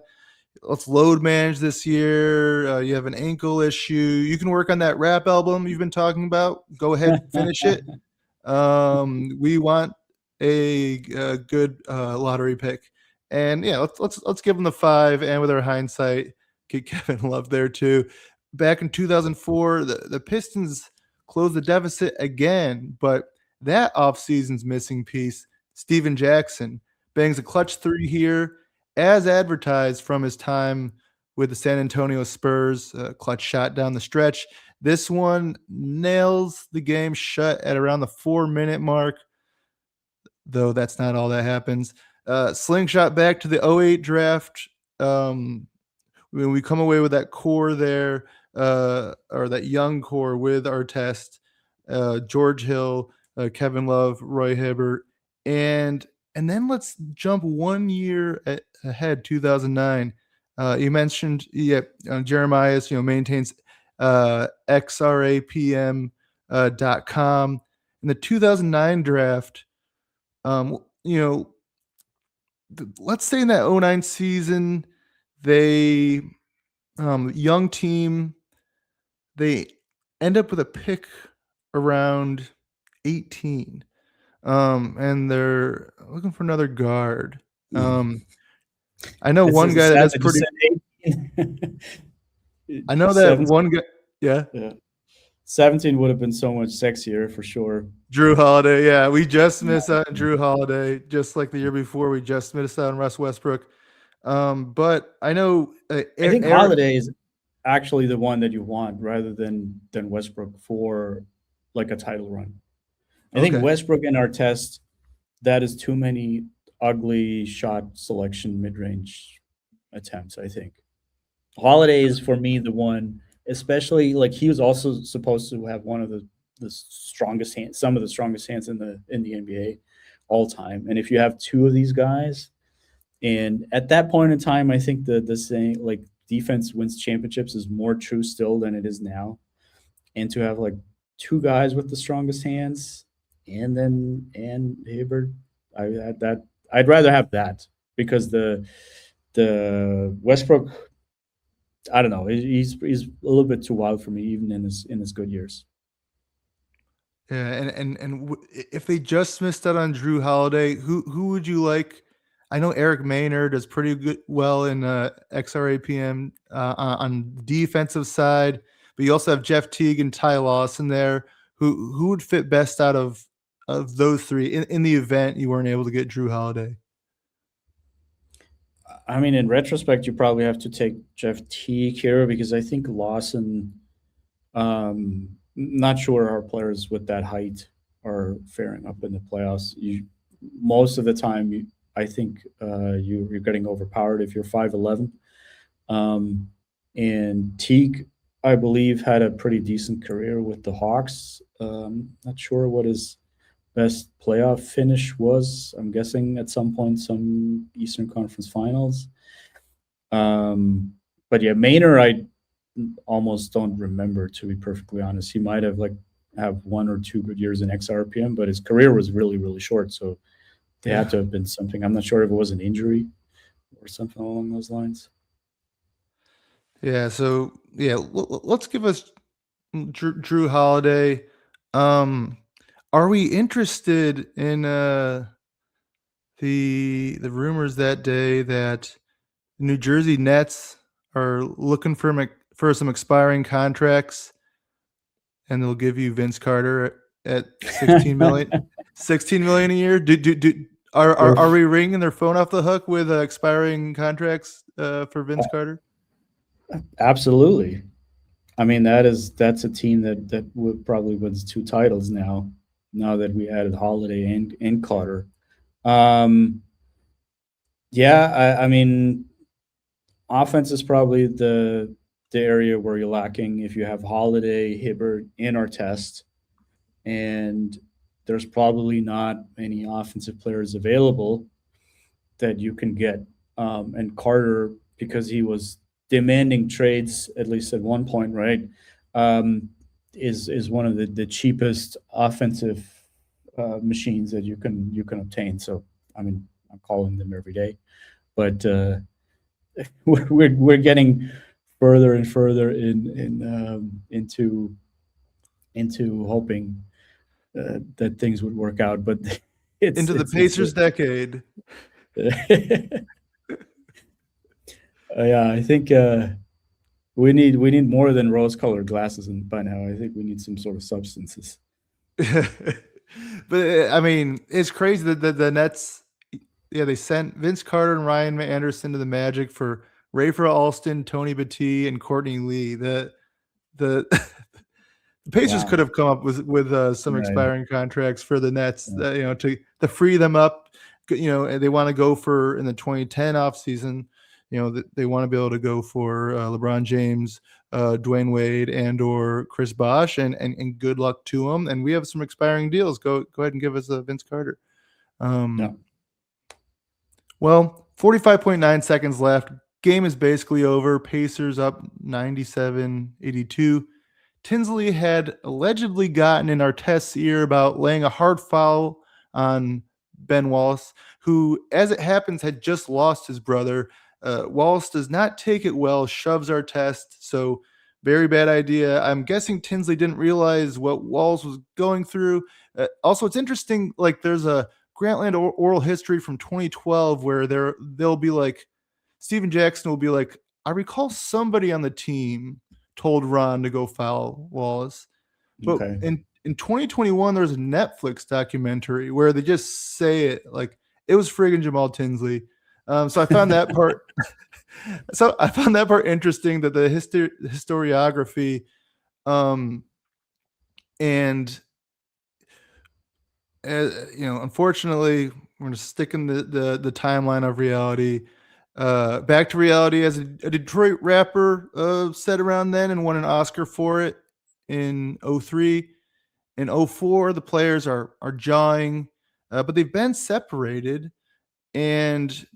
[SPEAKER 1] let's load manage this year. You have an ankle issue. You can work on that rap album you've been talking about. Go ahead, finish it. We want a good lottery pick. And yeah, let's give them the 5, and with our hindsight, get Kevin Love there too. Back in 2004, the Pistons closed the deficit again, but that offseason's missing piece, Steven Jackson, bangs a clutch 3 here, as advertised from his time with the San Antonio Spurs. Clutch shot down the stretch. This one nails the game shut at around the 4-minute mark, though that's not all that happens. Slingshot back to the 08 draft. When we come away with that core there, or that young core with Artest, George Hill, Kevin Love, Roy Hibbert, and then let's jump 1 year ahead, 2009. You mentioned Jeremias, maintains xrapm.com. In the 2009 draft, let's say in that 09 season, they young team, they end up with a pick around 18, and they're looking for another guard. I know one guy that is pretty. I know that 17. One guy. Yeah.
[SPEAKER 2] 17 would have been so much sexier for sure.
[SPEAKER 1] Jrue Holiday. Yeah, we just missed out on Jrue Holiday, just like the year before. We just missed out on Russ Westbrook. But I know.
[SPEAKER 2] I think Holiday is actually the one that you want rather than Westbrook for like a title run. I think Westbrook and Artest, that is too many ugly shot selection mid-range attempts, I think. Holiday is for me the one, especially like he was also supposed to have one of the strongest hands, some of the strongest hands in the NBA all time. And if you have 2 of these guys, and at that point in time, I think the saying like defense wins championships is more true still than it is now. And to have like 2 guys with the strongest hands and Hibbert, I'd rather have that, because the Westbrook, I don't know, he's a little bit too wild for me even in his good years.
[SPEAKER 1] Yeah, and if they just missed out on Jrue Holiday, who would you like I know Eric Maynard does pretty good well in XRAPM on the defensive side, but you also have Jeff Teague and Ty Lawson there. Who would fit best out of those three in the event you weren't able to get Drew Holiday?
[SPEAKER 2] I mean, in retrospect, you probably have to take Jeff Teague here because I think Lawson. Not sure our players with that height are faring up in the playoffs. Most of the time, I think you're getting overpowered if you're 5'11". And Teague, I believe, had a pretty decent career with the Hawks. Not sure what his best playoff finish was. I'm guessing at some point some Eastern Conference Finals. But yeah, Maynard, I almost don't remember, to be perfectly honest. He might have have 1 or 2 good years in XRPM, but his career was really, really short. So they had to have been something. I'm not sure if it was an injury or something along those lines.
[SPEAKER 1] Yeah. So yeah, let's give us Drew Holiday. Are we interested in the rumors that day that New Jersey Nets are looking for some expiring contracts, and they'll give you Vince Carter at $16 million a year? Are we ringing their phone off the hook with expiring contracts for Vince Carter?
[SPEAKER 2] Absolutely. I mean, that's a team that would probably wins 2 titles now that we added Holiday and Carter. I mean, offense is probably the area where you're lacking. If you have Holiday, Hibbert, and Artest, and there's probably not any offensive players available that you can get. And Carter, because he was demanding trades, at least at one point, right, is one of the cheapest offensive machines that you can obtain. So, I mean, I'm calling them every day, but we're getting further and further into hoping that things would work out, but
[SPEAKER 1] into the Pacers decade.
[SPEAKER 2] Yeah, I think we need more than rose-colored glasses by now. I think we need some sort of substances.
[SPEAKER 1] But I mean, it's crazy that the Nets, they sent Vince Carter and Ryan Anderson to the Magic for Rafer Alston, Tony Battie, and Courtney Lee. The Pacers could have come up with some expiring contracts for the Nets, to free them up. They want to go for, in the 2010 offseason, they want to be able to go for LeBron James, Dwayne Wade, and or Chris Bosh, and good luck to them. And we have some expiring deals. Go ahead and give us a Vince Carter. Well, 45.9 seconds left. Game is basically over. Pacers up 97-82. Tinsley had allegedly gotten in Artest's ear about laying a hard foul on Ben Wallace, who, as it happens, had just lost his brother. Wallace does not take it well, shoves Artest, so very bad idea. I'm guessing Tinsley didn't realize what Wallace was going through. Also, it's interesting, there's a Grantland oral history from 2012 where they'll be like, Steven Jackson will be like, I recall somebody on the team told Ron to go foul Wallace. But in 2021, there's a Netflix documentary where they just say it like it was friggin' Jamal Tinsley. So I found that part. So I found that part interesting, that the historiography, unfortunately, we're going to stick in the timeline of reality. Back to reality, as a Detroit rapper said around then and won an Oscar for it in 2003. In 2004, the players are jawing, but they've been separated. And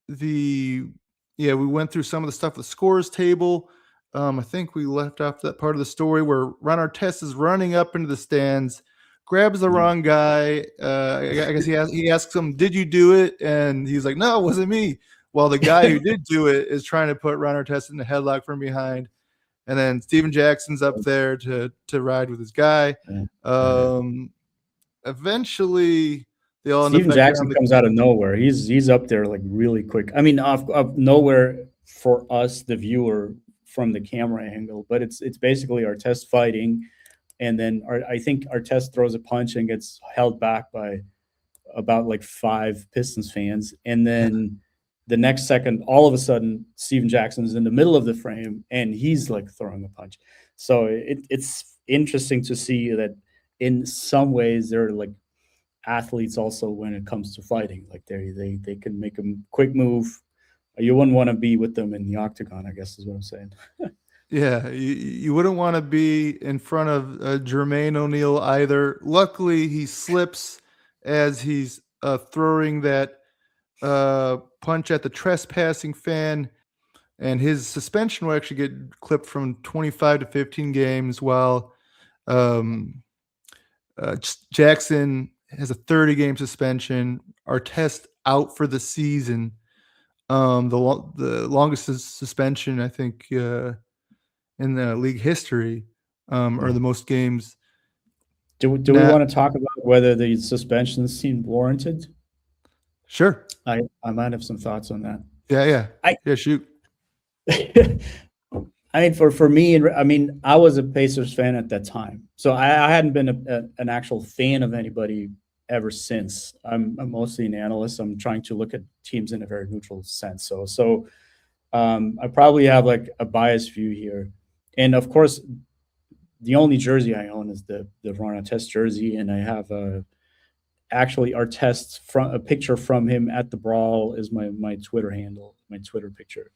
[SPEAKER 1] we went through some of the stuff, the scores table. I think we left off that part of the story where Ron Artest is running up into the stands, grabs the wrong guy. I guess he asks him, "Did you do it?" And he's like, "No, it wasn't me." While the guy who did do it is trying to put Ron Artest in the headlock from behind. And then Steven Jackson's up there to ride with his guy. Eventually, They all end up
[SPEAKER 2] Steven
[SPEAKER 1] back there
[SPEAKER 2] Jackson
[SPEAKER 1] on the.
[SPEAKER 2] comes out of nowhere. He's up there like really quick. I mean, off of nowhere for us, the viewer, from the camera angle, but it's basically Artest fighting, and then I think Artest throws a punch and gets held back by about like 5 Pistons fans, and then the next second, all of a sudden, Steven Jackson is in the middle of the frame and he's like throwing a punch. So it's interesting to see that in some ways they're like athletes also when it comes to fighting. Like they can make a quick move. You wouldn't want to be with them in the octagon, I guess is what I'm saying.
[SPEAKER 1] Yeah, you wouldn't want to be in front of Jermaine O'Neal either. Luckily, he slips as he's throwing that punch at the trespassing fan, and his suspension will actually get clipped from 25 to 15 games, while um, Jackson has a 30-game suspension. Artest out for the season. The longest suspension, I think, in the league history, or the most games.
[SPEAKER 2] Do we want to talk about whether the suspensions seemed warranted?
[SPEAKER 1] Sure.
[SPEAKER 2] I might have some thoughts on that.
[SPEAKER 1] Yeah. Yeah, shoot.
[SPEAKER 2] I mean, for me, I mean, I was a Pacers fan at that time, so I hadn't been an actual fan of anybody ever since. I'm mostly an analyst. I'm trying to look at teams in a very neutral sense. So I probably have like a biased view here, and of course, the only jersey I own is the Ron Artest jersey, and I have actually Artest from a picture from him at the brawl is my Twitter handle, my Twitter picture.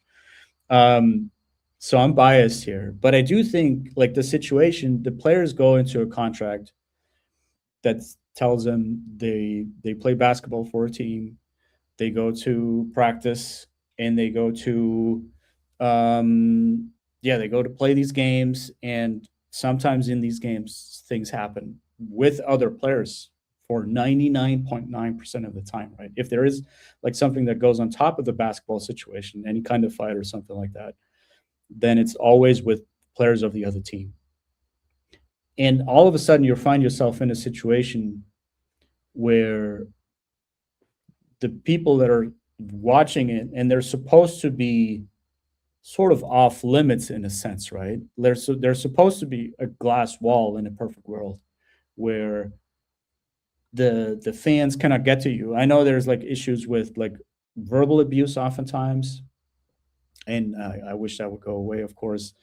[SPEAKER 2] So I'm biased here, but I do think like the situation, the players go into a contract that tells them they play basketball for a team, they go to practice, and they go to they go to play these games, and sometimes in these games things happen with other players for 99.9% of the time, right? If there is like something that goes on top of the basketball situation, any kind of fight or something like that, then it's always with players of the other team. And all of a sudden, you'll find yourself in a situation where the people that are watching it, and they're supposed to be sort of off limits in a sense, right? There's supposed to be a glass wall in a perfect world where the fans cannot get to you. I know there's like issues with like verbal abuse oftentimes, and I wish that would go away, of course,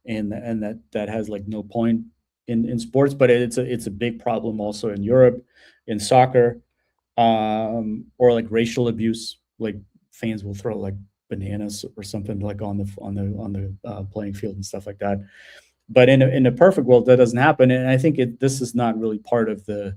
[SPEAKER 2] and that has like no point in sports, but it's a big problem also in Europe, in soccer, or like racial abuse, like fans will throw like bananas or something like on the playing field and stuff like that. But in a perfect world, that doesn't happen, and I think this is not really part of the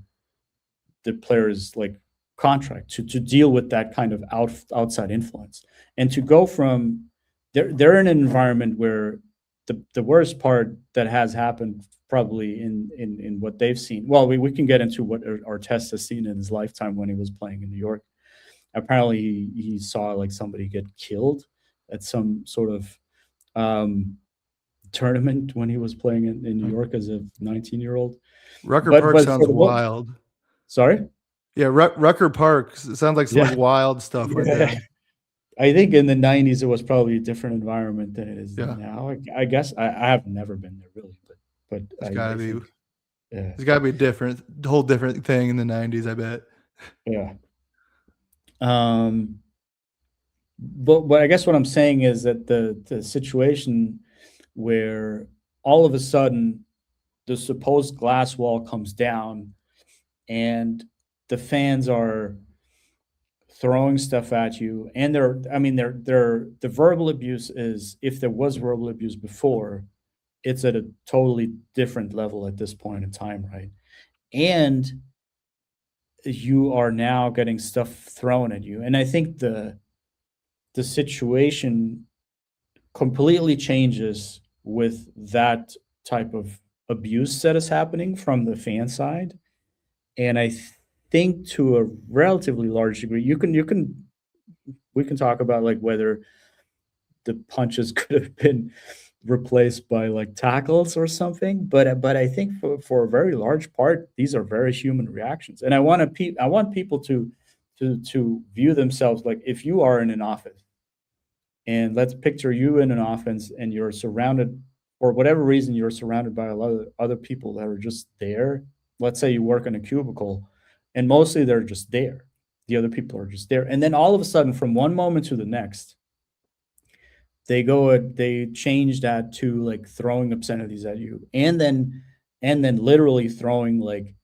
[SPEAKER 2] player's like contract to deal with that kind of outside influence, and to go from they're in an environment where the worst part that has happened probably in what they've seen. Well, we can get into what Artest has seen in his lifetime when he was playing in New York. Apparently, he saw like somebody get killed at some sort of tournament when he was playing in New York as a 19-year-old.
[SPEAKER 1] Rucker Park sounds wild.
[SPEAKER 2] Sorry?
[SPEAKER 1] Yeah, Rucker Park sounds like some wild stuff went down.
[SPEAKER 2] I think in the 90s it was probably a different environment than it is now. I guess I have never been there really, but
[SPEAKER 1] it's gotta be. It's gotta be different, whole different thing in the 90s, I bet.
[SPEAKER 2] Yeah. But I guess what I'm saying is that the situation where all of a sudden the supposed glass wall comes down and the fans are throwing stuff at you, and the verbal abuse is, if there was verbal abuse before, it's at a totally different level at this point in time, right? And you are now getting stuff thrown at you, and I think the situation completely changes with that type of abuse that is happening from the fan side. And I think to a relatively large degree, we can talk about like whether the punches could have been replaced by like tackles or something. But I think for a very large part, these are very human reactions. And I want people to view themselves like, if you are in an offense, and let's picture you in an offense and you're surrounded, for whatever reason, you're surrounded by a lot of other people that are just there. Let's say you work in a cubicle and mostly they're just there. The other people are just there. And then all of a sudden, from one moment to the next, they change that to like throwing obscenities at you, and then literally throwing like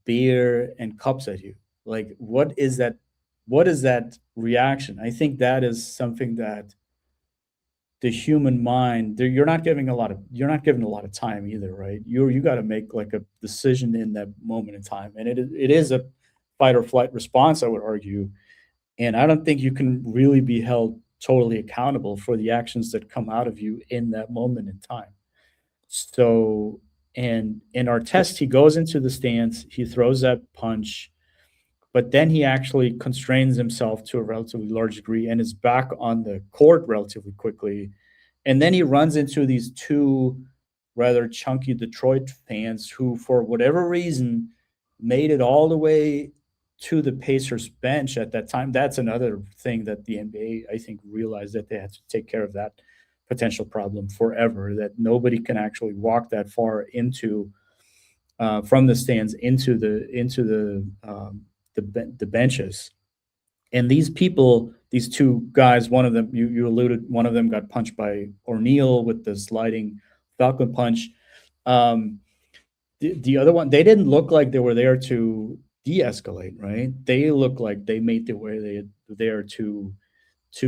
[SPEAKER 2] beer and cups at you. Like, what is that reaction? I think that is something that the human mind, you're not given a lot of time either, right? You got to make like a decision in that moment in time, and it is a fight or flight response, I would argue. And I don't think you can really be held totally accountable for the actions that come out of you in that moment in time. So, and in our test, he goes into the stance, he throws that punch, but then he actually constrains himself to a relatively large degree and is back on the court relatively quickly. And then he runs into these two rather chunky Detroit fans who, for whatever reason, made it all the way to the Pacers bench at that time. That's another thing that the NBA, I think, realized, that they had to take care of that potential problem forever, that nobody can actually walk that far into from the stands into the benches. And these people, these two guys, one of them, you alluded, one of them got punched by O'Neal with the sliding Falcon punch. The other one, they didn't look like they were there to de-escalate, right? They look like they made their way there to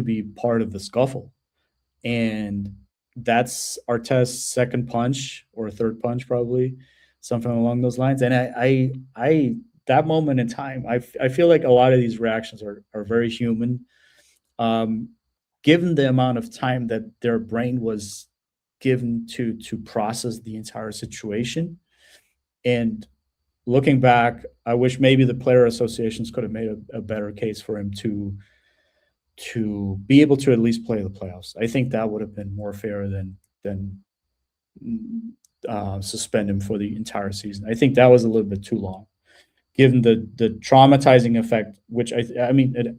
[SPEAKER 2] be part of the scuffle. And that's Artest's second punch or third punch, probably something along those lines. And I that moment in time, I feel like a lot of these reactions are very human, um, given the amount of time that their brain was given to process the entire situation. And looking back, I wish maybe the player associations could have made a better case for him to be able to at least play the playoffs. I think that would have been more fair than suspend him for the entire season. I think that was a little bit too long, given the traumatizing effect, which I mean, it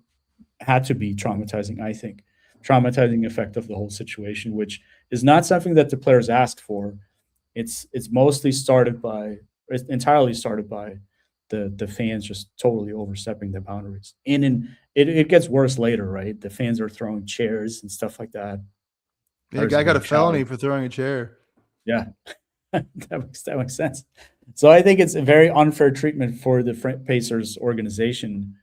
[SPEAKER 2] had to be traumatizing. I think traumatizing effect of the whole situation, which is not something that the players asked for. It's mostly started by, it's entirely started by the fans just totally overstepping their boundaries. And it gets worse later, right? The fans are throwing chairs and stuff like that.
[SPEAKER 1] Yeah, guy got a felony for throwing a chair.
[SPEAKER 2] Yeah, that makes sense. So I think it's a very unfair treatment for the Pacers organization,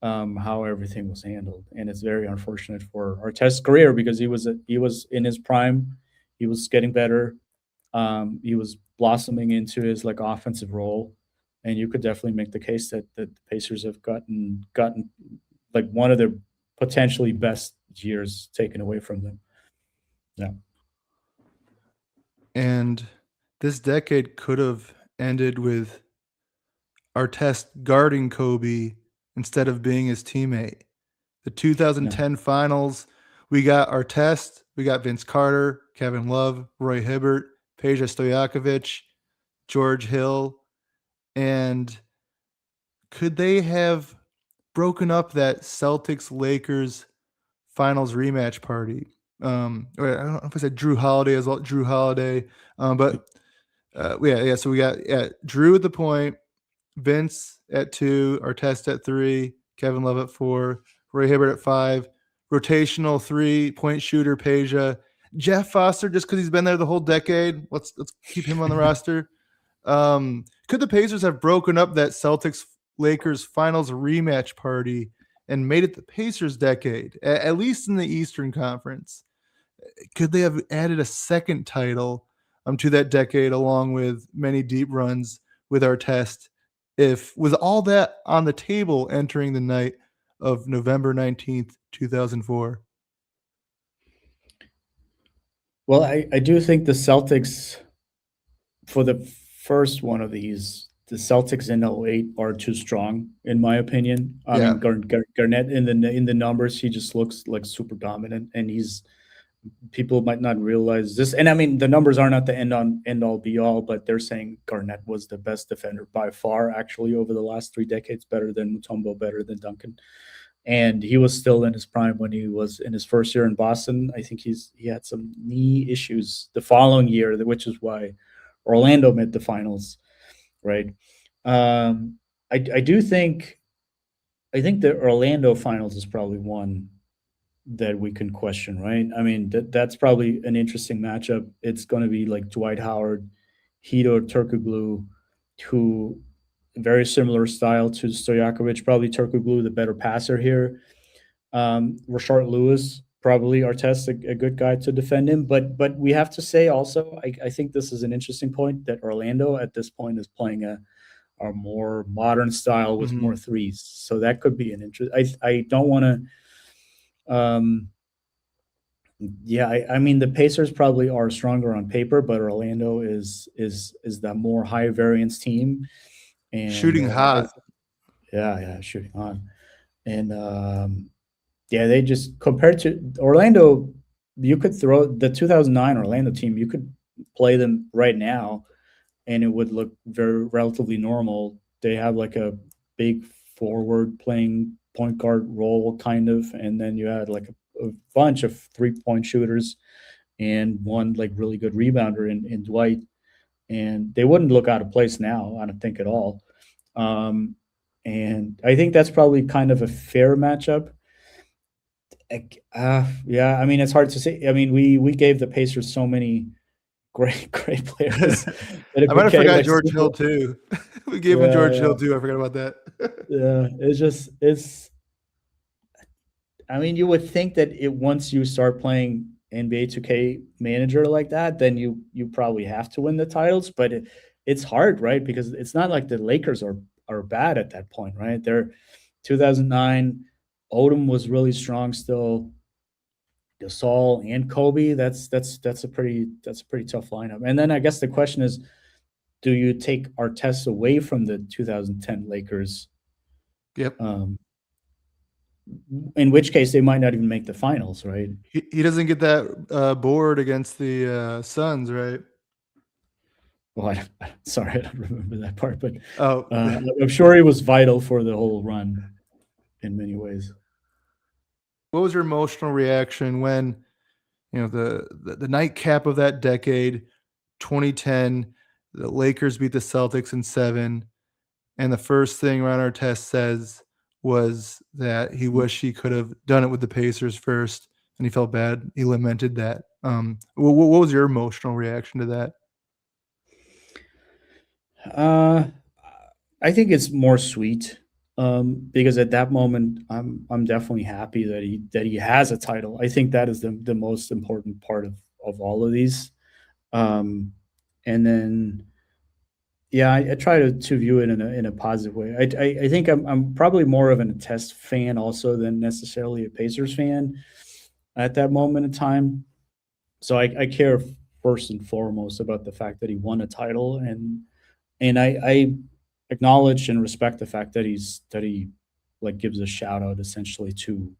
[SPEAKER 2] how everything was handled, and it's very unfortunate for Artest's career, because he was in his prime, he was getting better, he was blossoming into his like offensive role, and you could definitely make the case that the Pacers have gotten like one of their potentially best years taken away from them. Yeah.
[SPEAKER 1] And this decade could have ended with Artest guarding Kobe instead of being his teammate. The 2010 finals, we got Artest, we got Vince Carter, Kevin Love, Roy Hibbert, Peja Stojakovic, George Hill. And could they have broken up that Celtics-Lakers finals rematch party? I don't know if I said Drew Holiday as well. Drew Holiday. But yeah. So we got Drew at the point, Vince at 2, Artest at 3, Kevin Love at 4, Roy Hibbert at 5, rotational 3-point shooter Peja, Jeff Foster, just because he's been there the whole decade. Let's keep him on the roster. Could the Pacers have broken up that Celtics Lakers finals rematch party and made it the Pacers decade, at least in the Eastern Conference? Could they have added a second title to that decade, along with many deep runs with Artest, if with all that on the table entering the night of November 19th, 2004?
[SPEAKER 2] Well, I do think the Celtics, for the first one of these, the Celtics in '08 are too strong, in my opinion. I
[SPEAKER 1] Yeah.
[SPEAKER 2] mean, Garnett in the numbers, he just looks like super dominant, and he's people might not realize this. And I mean, the numbers are not the end all be all, but they're saying Garnett was the best defender by far, actually, over the last 3 decades, better than Mutombo, better than Duncan. And he was still in his prime when he was in his first year in Boston. I think he had some knee issues the following year, which is why Orlando made the finals, right? I do think the Orlando finals is probably one that we can question, right? I mean, that's probably an interesting matchup. It's going to be like Dwight Howard, Hedo Turkoglu, who very similar style to Stojakovic. Probably Turkoglu, the better passer here. Rashard Lewis, probably Artest, a good guy to defend him. But we have to say also, I think this is an interesting point that Orlando at this point is playing a more modern style with more threes. So that could be an interest. I don't want to. I mean, the Pacers probably are stronger on paper, but Orlando is the more high variance team and
[SPEAKER 1] Shooting hot.
[SPEAKER 2] Shooting hot. And they just compared to Orlando, you could throw the 2009 Orlando team, you could play them right now and it would look very relatively normal. They have like a big forward playing point guard role kind of, and then you had like a bunch of 3-point shooters and one like really good rebounder in Dwight, and they wouldn't look out of place now, I don't think at all. And I think that's probably kind of a fair matchup. I mean, it's hard to say. I mean, we gave the Pacers so many great players.
[SPEAKER 1] I might have forgot George Hill too. We gave him George Hill too. I forgot about that.
[SPEAKER 2] It's. I mean, you would think that once you start playing NBA 2K manager like that, then you probably have to win the titles. But it's hard, right? Because it's not like the Lakers are bad at that point, right? They're 2009. Odom was really strong still. Gasol and Kobe. That's a pretty tough lineup. And then I guess the question is, do you take Artest away from the 2010 Lakers?
[SPEAKER 1] Yep.
[SPEAKER 2] In which case they might not even make the finals, right?
[SPEAKER 1] He doesn't get that board against the Suns, right?
[SPEAKER 2] Well, sorry, I don't remember that part, but
[SPEAKER 1] I'm
[SPEAKER 2] sure he was vital for the whole run in many ways.
[SPEAKER 1] What was your emotional reaction when, the nightcap of that decade, 2010, the Lakers beat the Celtics in 7, and the first thing Ron Artest says was that he wished he could have done it with the Pacers first, and he felt bad. He lamented that. What was your emotional reaction to that?
[SPEAKER 2] I think it's more sweet. Because at that moment, I'm definitely happy that he has a title. I think that is the most important part of all of these. And then, I try to view it in a positive way. I think I'm probably more of an Artest fan also than necessarily a Pacers fan at that moment in time. So I care first and foremost about the fact that he won a title, and I acknowledge and respect the fact that he like gives a shout out essentially to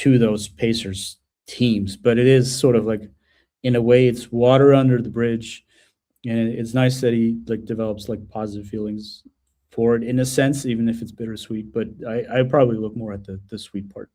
[SPEAKER 2] those Pacers teams. But it is sort of like, in a way, it's water under the bridge, and it's nice that he like develops like positive feelings for it in a sense, even if it's bittersweet. But I probably look more at the sweet part.